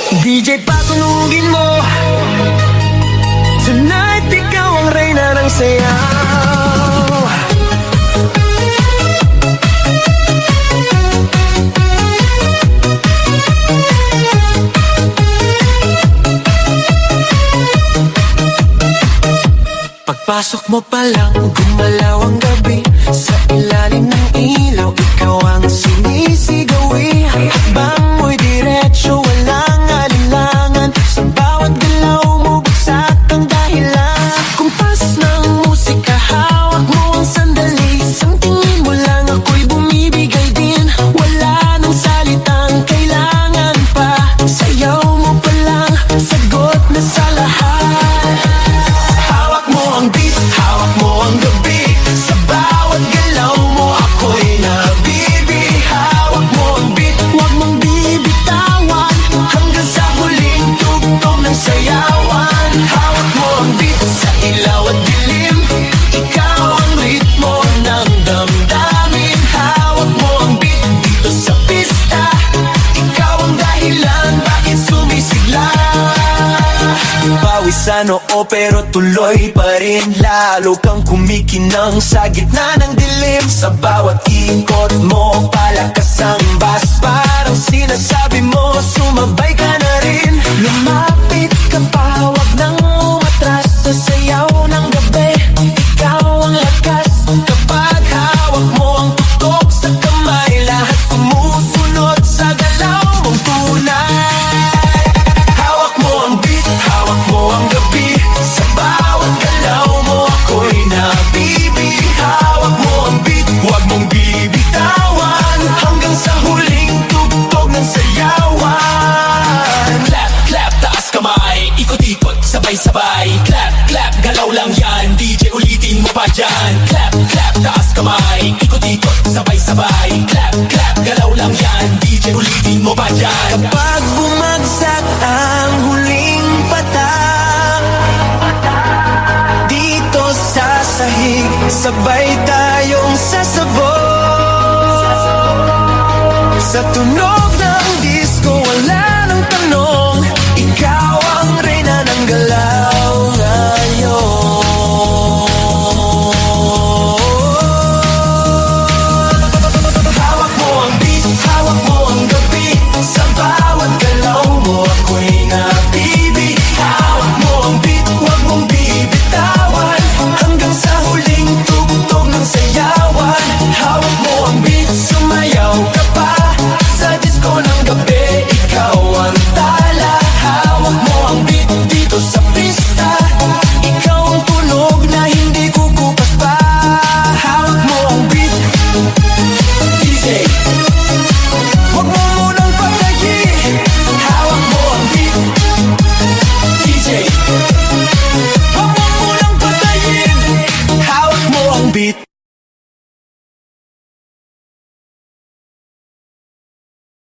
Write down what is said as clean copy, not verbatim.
DJ patunugin mo, tonight ikaw ang reyna ng sayaw. Pagpasok mo pa lang, gumalaw ang gabi. Sa ilalim ng ilaw, ikaw ang sinisigawi. Hakbang mo'y diretsyo, walang alinlangan. Sa bawat galaw mo, bagsak ang dahilan. Kumpas ng musika, hawak mo ang sandali. Isang tingin mo lang, ako'y bumibigay din. Wala nang salitang kailangan pa. Sayaw mo pa lang, sagot na sa lahat. Hawak mo ang beat, hawak mo ang gabi. Sa bawat galaw mo, ako'y nabibi. Hawak mo ang beat, huwag mong bibitawan. Hanggang sa huling tugtog ng sayawan. Hawak mo ang beat, sa ilaw at dilim. Ikaw ang ritmo ng damdamin. Hawak mo ang beat, dito sa pista. Ikaw ang dahilan, bakit sumisigla. Pawisan oo pero tuloy pa rin. Lalo kang kumikinang sa gitna ng dilim. Sa bawat ikot mo, palakas ang bass. Parang sinasabi mo, sumabay ka na rin. Lumapit ka pa, wag nang umatras. Sa sayaw ng gabi, ikaw ang lakas. Kapag hawak mo ang tutok sa kamay, lahat sumusunod sa galaw mong tunay. Hawak mo ang beat, hawak mo ang gabi. Sa bawat galaw mo, ako'y nabibi. Hawak mo ang beat, huwag mong bibitawan. Hanggang sa huling tugtog ng sayawan. Clap, clap, taas kamay, ikot-ikot, sabay-sabay. Clap, clap, galaw lang yan, DJ ulitin mo pa dyan. Clap, clap, taas kamay, ikot-ikot, sabay-sabay. Clap, clap, galaw lang yan, DJ ulitin mo pa dyan. Kapag bumagsak ang huling patak, dito sa sahig, sabay tayong sasabog. Sa tunog ng disco, wala nang tanong.